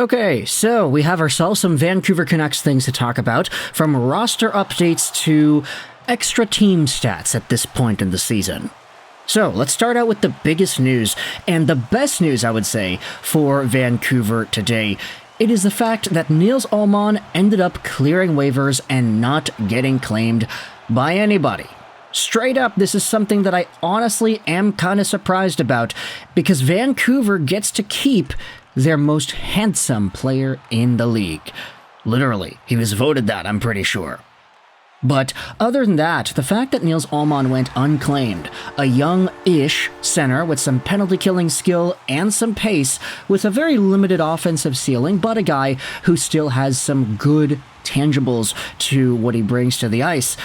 Okay, so we have ourselves some Vancouver Canucks things to talk about, from roster updates to extra team stats at this point in the season. So, let's start out with the biggest news, and the best news, I would say, for Vancouver today. It is the fact that Nils Aman ended up clearing waivers and not getting claimed by anybody. Straight up, this is something that I honestly am kind of surprised about, because Vancouver gets to keep their most handsome player in the league. Literally, he was voted that, I'm pretty sure. But other than that, the fact that Nils Aman went unclaimed, a young-ish center with some penalty-killing skill and some pace, with a very limited offensive ceiling, but a guy who still has some good tangibles to what he brings to the ice,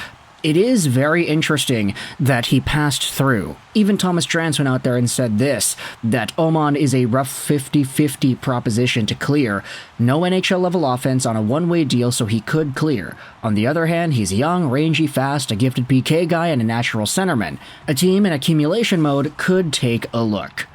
it is very interesting that he passed through. Even Thomas Drance went out there and said this, that Aman is a rough 50-50 proposition to clear. No NHL-level offense on a one-way deal, so he could clear. On the other hand, he's young, rangy, fast, a gifted PK guy, and a natural centerman. A team in accumulation mode could take a look.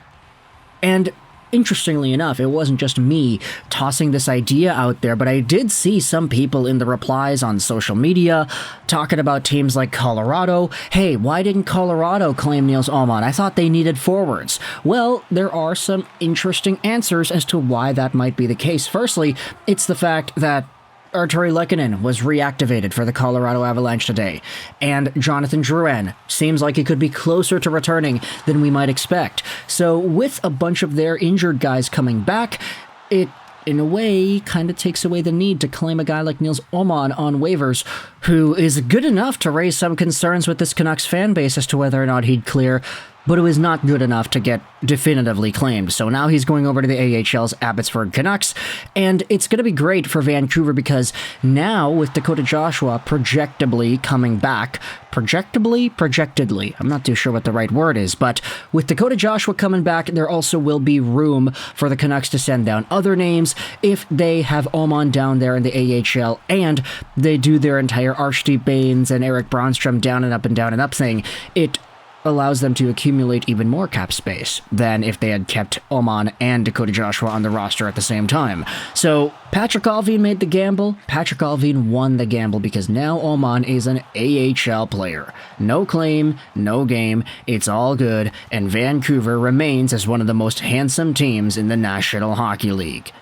And interestingly enough, it wasn't just me tossing this idea out there, but I did see some people in the replies on social media talking about teams like Colorado. Hey, why didn't Colorado claim Nils Aman? I thought they needed forwards. Well, there are some interesting answers as to why that might be the case. Firstly, it's the fact that Artyom was reactivated for the Colorado Avalanche today, and Jonathan Drouin seems like he could be closer to returning than we might expect. So with a bunch of their injured guys coming back, it, in a way, kind of takes away the need to claim a guy like Nils Aman on waivers, who is good enough to raise some concerns with this Canucks fan base as to whether or not he'd clear, but it was not good enough to get definitively claimed. So now he's going over to the AHL's Abbotsford Canucks, and it's going to be great for Vancouver because now with Dakota Joshua projectably coming back, projectedly, I'm not too sure what the right word is, but with Dakota Joshua coming back, there also will be room for the Canucks to send down other names if they have Aman down there in the AHL, and they do their entire Archdeep Baines and Eric Bronstrom down and up thing. It allows them to accumulate even more cap space than if they had kept Aman and Dakota Joshua on the roster at the same time. So Patrik Allvin made the gamble. Patrik Allvin won the gamble because now Aman is an AHL player. No claim, no game, it's all good, and Vancouver remains as one of the most handsome teams in the National Hockey League.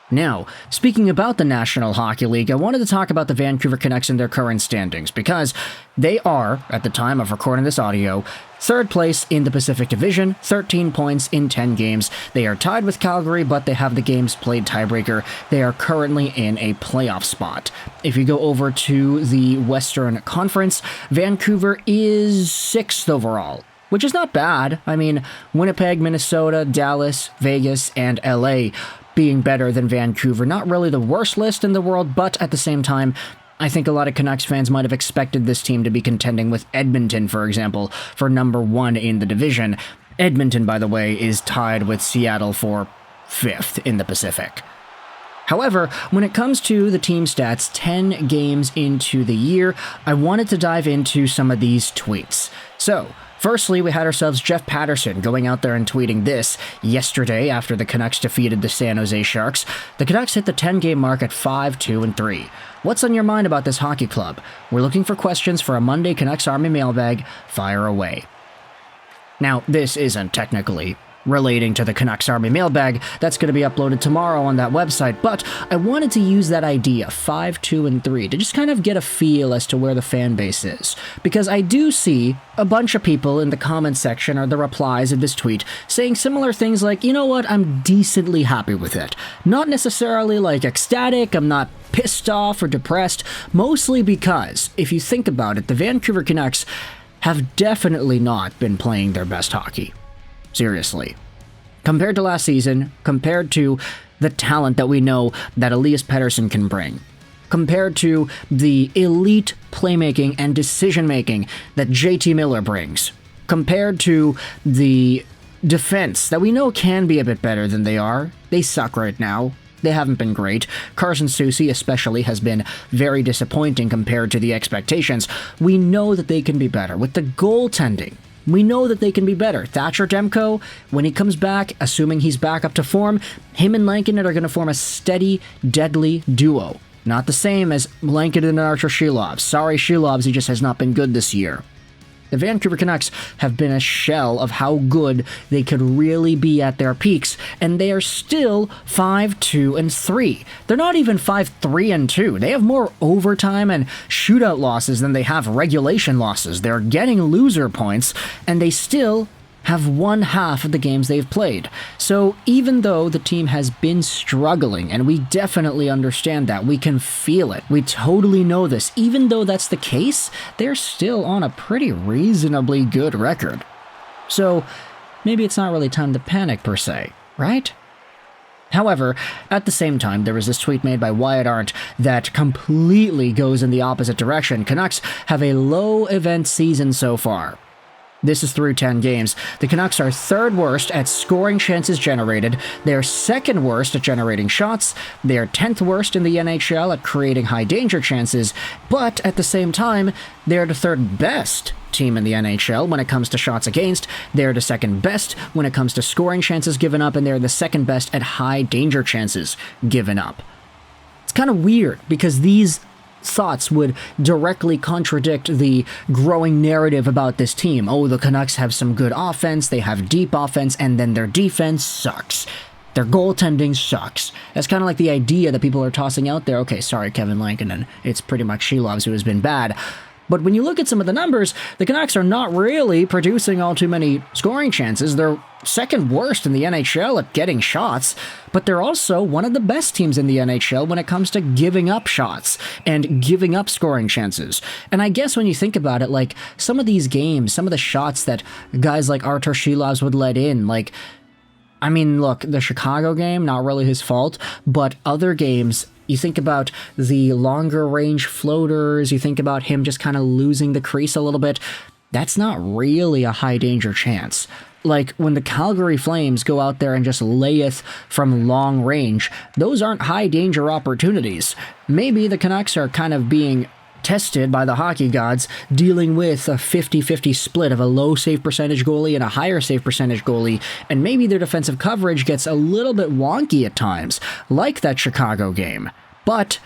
Now, speaking about the National Hockey League, I wanted to talk about the Vancouver Canucks and their current standings, because they are, at the time of recording this audio, third place in the Pacific Division, 13 points in 10 games. They are tied with Calgary, but they have the games played tiebreaker. They are currently in a playoff spot. If you go over to the Western Conference, Vancouver is 6th overall, which is not bad. I mean, Winnipeg, Minnesota, Dallas, Vegas, and LA being better than Vancouver. Not really the worst list in the world, but at the same time, I think a lot of Canucks fans might have expected this team to be contending with Edmonton, for example, for number 1 in the division. Edmonton, by the way, is tied with Seattle for 5th in the Pacific. However, when it comes to the team stats 10 games into the year, I wanted to dive into some of these tweets. So, firstly, we had ourselves Jeff Patterson going out there and tweeting this yesterday after the Canucks defeated the San Jose Sharks. The Canucks hit the 10-game mark at 5-2-3. What's on your mind about this hockey club? We're looking for questions for a Monday Canucks Army mailbag. Fire away. Now, this isn't technically relating to the Canucks Army mailbag. That's going to be uploaded tomorrow on that website, but I wanted to use that idea, 5-2-3, to just kind of get a feel as to where the fan base is, because I do see a bunch of people in the comment section or the replies of this tweet saying similar things like, you know what, I'm decently happy with it. Not necessarily like ecstatic, I'm not pissed off or depressed, mostly because, if you think about it, the Vancouver Canucks have definitely not been playing their best hockey. Seriously. Compared to last season, compared to the talent that we know that Elias Pettersson can bring, compared to the elite playmaking and decision-making that JT Miller brings, compared to the defense that we know can be a bit better than they are, they suck right now. They haven't been great. Carson Soucy especially has been very disappointing compared to the expectations. We know that they can be better. With the goaltending, We know that they can be better. Thatcher Demko, when he comes back, assuming he's back up to form, him and Lankinen are going to form a steady, deadly duo. Not the same as Lankinen and Archer Shilovs. Sorry, Shilovs, he just has not been good this year. The Vancouver Canucks have been a shell of how good they could really be at their peaks, and they are still 5-2-3. They're not even 5-3-2. They have more overtime and shootout losses than they have regulation losses. They're getting loser points, and they still have won half of the games they've played. So even though the team has been struggling, and we definitely understand that, we can feel it, we totally know this, even though that's the case, they're still on a pretty reasonably good record. So maybe it's not really time to panic per se, right? However, at the same time, there was this tweet made by Wyatt Arndt that completely goes in the opposite direction. Canucks have a low event season so far. This is through 10 games. The Canucks are third worst at scoring chances generated. They're second worst at generating shots. They're 10th worst in the NHL at creating high danger chances. But at the same time, they're the third best team in the NHL when it comes to shots against. They're the second best when it comes to scoring chances given up, and they're the second best at high danger chances given up. It's kind of weird because these thoughts would directly contradict the growing narrative about this team. Oh, the Canucks have some good offense, they have deep offense, and then their defense sucks. Their goaltending sucks. That's kind of like the idea that people are tossing out there. Okay, sorry, Kevin Lankinen. It's pretty much Shilovs who has been bad. But when you look at some of the numbers, the Canucks are not really producing all too many scoring chances. They're second worst in the NHL at getting shots, but they're also one of the best teams in the NHL when it comes to giving up shots and giving up scoring chances. And I guess when you think about it, like some of these games, some of the shots that guys like Artur Shilovs would let in, like, I mean, look, the Chicago game, not really his fault, but other games, you think about the longer range floaters, you think about him just kind of losing the crease a little bit, that's not really a high danger chance. Like when the Calgary Flames go out there and just layeth from long range, those aren't high danger opportunities. Maybe the Canucks are kind of being tested by the hockey gods, dealing with a 50-50 split of a low save percentage goalie and a higher save percentage goalie, and maybe their defensive coverage gets a little bit wonky at times, like that Chicago game. But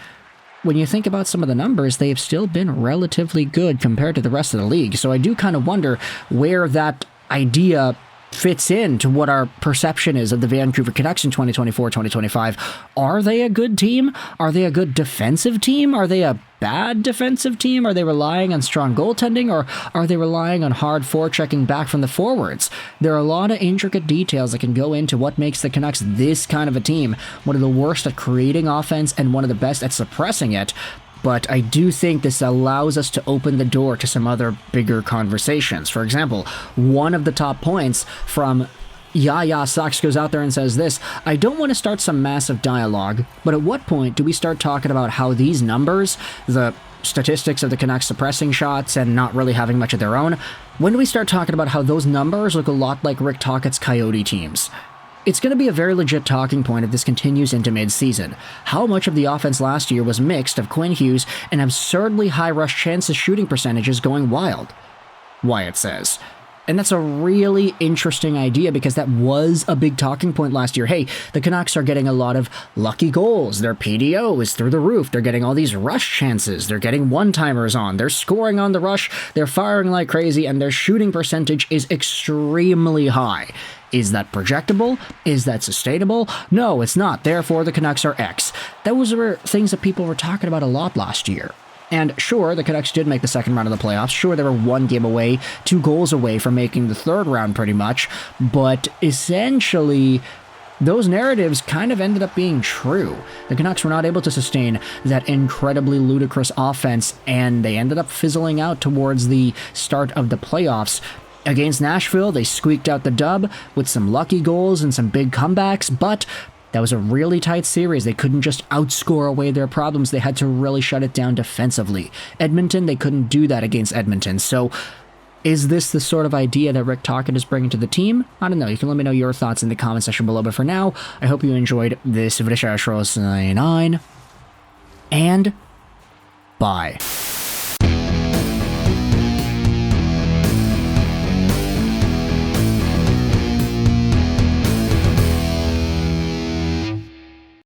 when you think about some of the numbers, they've still been relatively good compared to the rest of the league, so I do kind of wonder where that idea fits into what our perception is of the Vancouver Canucks in 2024-2025. Are they a good team? Are they a good defensive team? Are they a bad defensive team? Are they relying on strong goaltending, or are they relying on hard forechecking back from the forwards? There are a lot of intricate details that can go into what makes the Canucks this kind of a team, one of the worst at creating offense and one of the best at suppressing it. But I do think this allows us to open the door to some other bigger conversations. For example, one of the top points from Yaya Sox goes out there and says this: I don't want to start some massive dialogue, but at what point do we start talking about how these numbers, the statistics of the Canucks suppressing shots and not really having much of their own, when do we start talking about how those numbers look a lot like Rick Tocchet's Coyote teams? It's going to be a very legit talking point if this continues into mid-season. How much of the offense last year was mixed of Quinn Hughes and absurdly high rush chances shooting percentages going wild? Wyatt says. And that's a really interesting idea because that was a big talking point last year. Hey, the Canucks are getting a lot of lucky goals. Their PDO is through the roof. They're getting all these rush chances. They're getting one-timers on. They're scoring on the rush. They're firing like crazy, and their shooting percentage is extremely high. Is that projectable? Is that sustainable? No, it's not. Therefore, the Canucks are X. Those were things that people were talking about a lot last year. And sure, the Canucks did make the second round of the playoffs. Sure, they were 1 game away, 2 goals away from making the third round pretty much. But essentially, those narratives kind of ended up being true. The Canucks were not able to sustain that incredibly ludicrous offense, and they ended up fizzling out towards the start of the playoffs. Against Nashville, they squeaked out the dub with some lucky goals and some big comebacks, but that was a really tight series. They couldn't just outscore away their problems. They had to really shut it down defensively. Edmonton, they couldn't do that against Edmonton. So is this the sort of idea that Rick Tocchet is bringing to the team? I don't know. You can let me know your thoughts in the comment section below. But for now, I hope you enjoyed this video. And bye.